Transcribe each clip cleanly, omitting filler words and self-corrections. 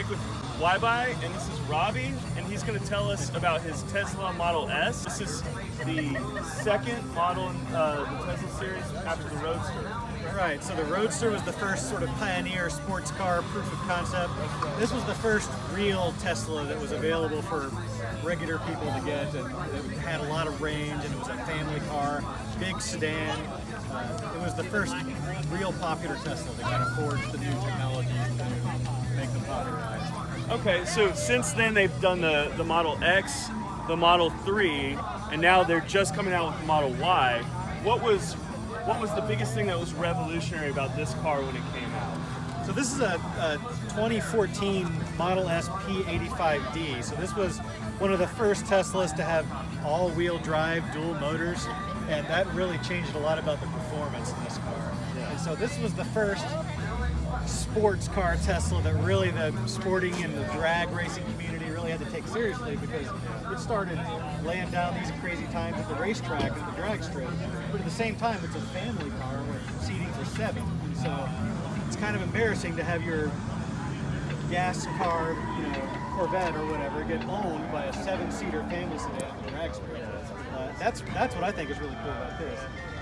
With Wibuy, and this is Robbie, and he's going to tell us about his Tesla Model S. This is the second model in the Tesla series after the Roadster. Right, so the Roadster was the first sort of pioneer sports car proof of concept. This was the first real Tesla that was available for regular people to get, and it had a lot of range, and it was a family car, big sedan. It was the first real popular Tesla that kind of forged the new technologies to make them popularized. Okay, so since then they've done the Model X, the Model 3, and now they're just coming out with the Model Y. What was the biggest thing that was revolutionary about this car when it came out? So this is a 2014 Model S P85D. So this was one of the first Teslas to have all-wheel drive dual motors, and that really changed a lot about the performance in this car. And so this was the first sports car Tesla that really the sporting and the drag racing community really had to take seriously, because it started laying down these crazy times at the racetrack and the drag strip. But at the same time, it's a family car where seating for 7. And so it's kind of embarrassing to have your gas car, Corvette or whatever, get owned by a 7-seater family sedan at the drag strip. That's what I think is really cool about this.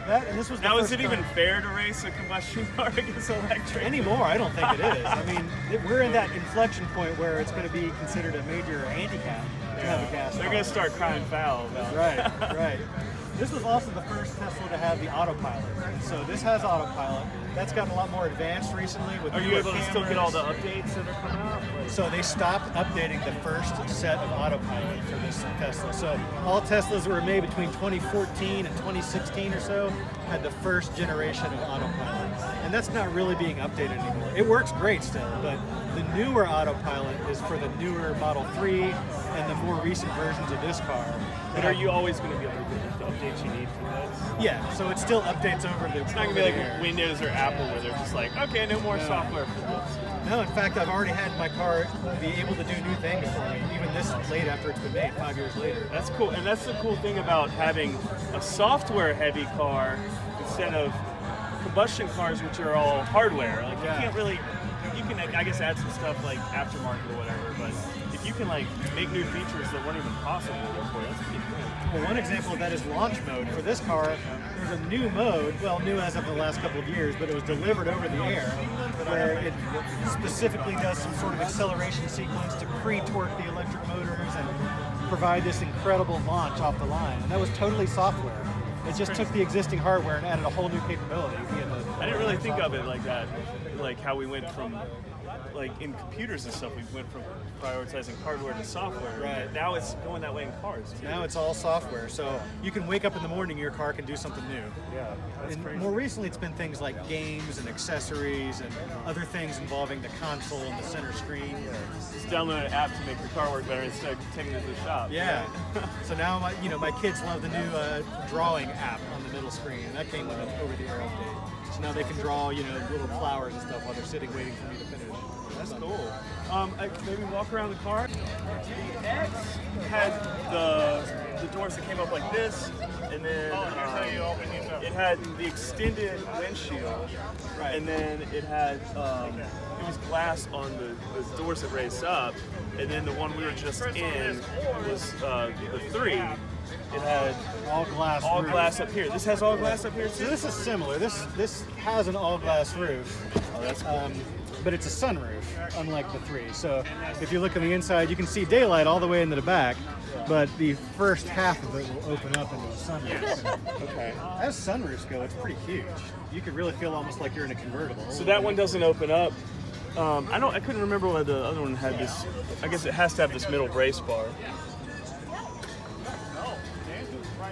And this was now, is it even fair to race a combustion car against electric? Anymore, I don't think it is. I mean, we're in that inflection point where it's going to be considered a major handicap to have a gas car. They're going to start crying foul about it. Right. This was also the first Tesla to have the autopilot. And so this has autopilot. That's gotten a lot more advanced recently. Are you able to still get all the updates that are coming out? So they stopped updating the first set of autopilot for this Tesla. So all Teslas that were made between 2014 and 2016 or so had the first generation of autopilot. And that's not really being updated anymore. It works great still, but the newer autopilot is for the newer Model 3 and the more recent versions of this car. But are you always going to be able to get the updates you need for this? Yeah, so it still updates over the... It's not going to be like Windows or Apple where they're just like, okay, no more software for this. No, in fact, I've already had my car be able to do new things for me, even this late after it's been made, 5 years later. That's cool, and that's the cool thing about having a software-heavy car instead of combustion cars, which are all hardware. Like, you can't really... You can, I guess, add some stuff like aftermarket or whatever, but if you can like make new features that weren't even possible before, that's pretty cool. Well, one example of that is launch mode. For this car, there's a new mode, well, new as of the last couple of years, but it was delivered over the air, where it specifically does some sort of acceleration sequence to pre-torque the electric motors and provide this incredible launch off the line. And that was totally software. It just took the existing hardware and added a whole new capability. I didn't really think of it like that, like how we went from, like in computers and stuff, we went from prioritizing hardware to software. Right. Now it's going that way in cars too. Now it's all software, so you can wake up in the morning, your car can do something new. Yeah, that's and crazy. More recently, it's been things like games and accessories and other things involving the console and the center screen. Yeah. Just download an app to make your car work better instead of taking it to the shop. Yeah. So now my kids love the new drawing app on the middle screen, and that came with an over-the-air update. So now they can draw little flowers and stuff while they're sitting waiting for me to finish. That's cool. Maybe walk around the car. The X had the doors that came up like this, and then it had the extended windshield, right. And then it had it was glass on the doors that raised up, and then the one we were just in was the 3. It had all glass up here. This has all glass up here too? So this is similar. This has an all glass roof. Oh, that's cool. But it's a sunroof, unlike the 3. So if you look on the inside, you can see daylight all the way into the back, but the first half of it will open up into a sunroof. Okay. As sunroofs go, it's pretty huge. You could really feel almost like you're in a convertible. So that one doesn't open up. I couldn't remember why the other one had this. I guess it has to have this middle brace bar.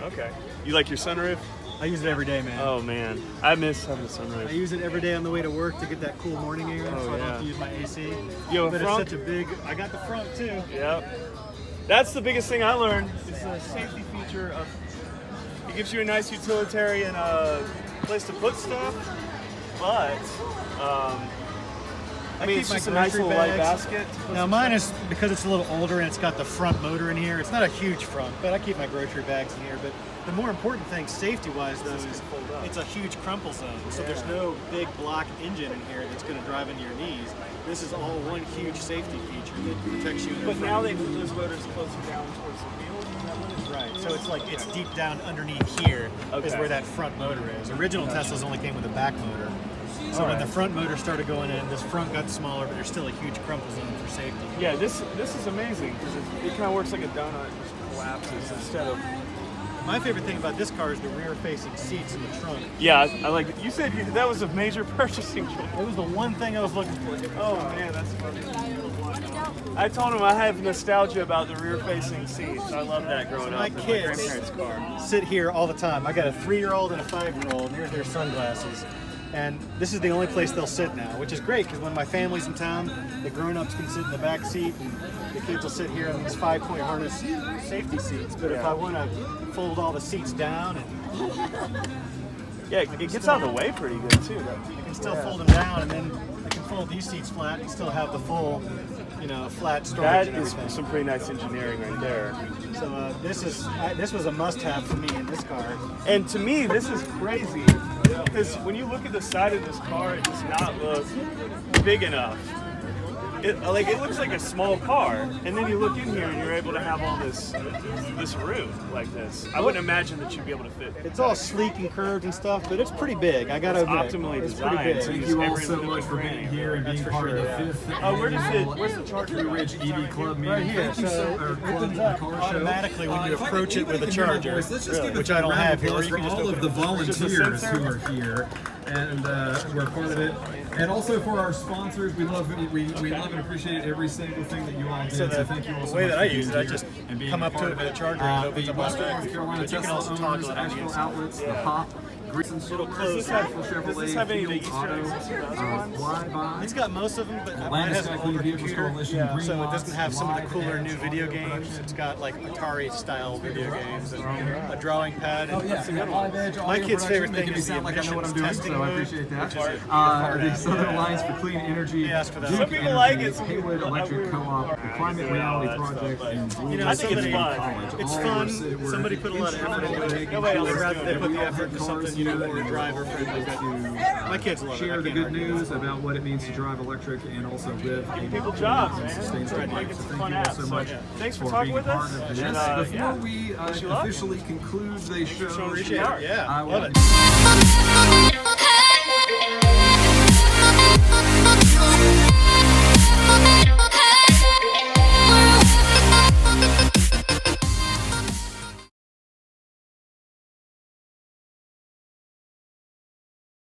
Okay. You like your sunroof? I use it every day, man. Oh man, I miss having a I sunroof. use it every day on the way to work to get that cool morning air, so I don't have to use my AC. You have a but front? it's such a big. I got the front too. Yep. That's the biggest thing I learned. It's a safety feature of. It gives you a nice utilitarian place to put stuff, but I mean, it's keep my just a nice grocery little light bags. basket. Now mine is, because it's a little older and it's got the front motor in here, it's not a huge front, but I keep my grocery bags in here. But the more important thing safety-wise though is it's a huge crumple zone. So there's no big block engine in here that's going to drive into your knees. This is all one huge safety feature that protects you. But now they put those motors closer down towards the wheel. Right, so it's like it's deep down underneath here is where that front motor is. Original Teslas only came with a back motor. So when the front motor started going in, this front got smaller, but there's still a huge crumple zone for safety. Yeah, this is amazing because it kind of works like a donut, it just collapses instead of. My favorite thing about this car is the rear-facing seats in the trunk. Yeah, I like it. You said that was a major purchasing choice. It was the one thing I was looking for. Oh man, that's funny. I told him I have nostalgia about the rear-facing seats. I love that growing My up in my kids grandparents' car. sit here all the time. I got a 3-year-old and a 5-year-old, and here's their sunglasses. And this is the only place they'll sit now, which is great because when my family's in town, the grown-ups can sit in the back seat, and the kids will sit here in these 5-point harness safety seats. But if I want to fold all the seats down, and Yeah, it gets out of the way pretty good too. I can still fold them down, and then I can fold these seats flat and still have the full, flat storage. That and is everything. some pretty nice engineering right there. So this was a must-have for me in this car. And to me, this is crazy because when you look at the side of this car, it does not look big enough. It looks like a small car, and then you look in here and you're able to have all this room like this. I wouldn't imagine that you'd be able to fit. It's all sleek and curved and stuff, but it's pretty big. I gotta admit, Optimally it's designed. pretty big. Thank you all so much for being here and being part of the 5th Where's the charger? Blue Ridge EV Club meeting. Right here, Thank you so or it club, opens the up car show. automatically when you If approach it with a anybody can hear my charger, voice, let's just give which a I don't round have of here. applause You for can just all open of the it. volunteers who are here and we're part of it. And also for our sponsors, we love and appreciate every single thing that you all do. So thank you all the so way much that for I being use it, I here just and being come up to part it of with a charger and it opens the up Western automatically. North Carolina But you can Tesla also owners, toggle it on the Asheville inside. outlets, the Hop, Grease and Silver, Does this have Chevrolet, any of the Field Easter Auto, eggs in those ones? Flyby. It's got most of them, but mine Atlanta has an Sky older Clean Vehicles computer, Coalition, Green so it Lots, doesn't have some of the Live cooler Edge, new video Auto games. Production. It's got like Atari-style video games and a drawing pad. Oh And yeah, Live Edge, My Audio kid's favorite Production, thing making me is the sound like I know what I'm emissions doing, testing so I mode, appreciate that. which is The Southern Alliance for Clean Energy, He asked for that. Duke Some people like Energy, it, some people Haywood don't. Electric Co-op, the Climate Reality Project, and Blue I think it's City fun. College. It's All fun. we're Somebody put a lot of effort into it. Nobody else I'd is rather doing they it. put the effort into something more driver friendly. My kids love it. Share I the can't good argue. news about what it means to drive electric and also live a People jobs, man. sustainable Right, life. make it So some thank fun you all apps. so So, much yeah. Thanks for for talking being with part us. of this. And, Before yeah. we Wish you luck. officially conclude the show, Appreciate it. Yeah, I love would it.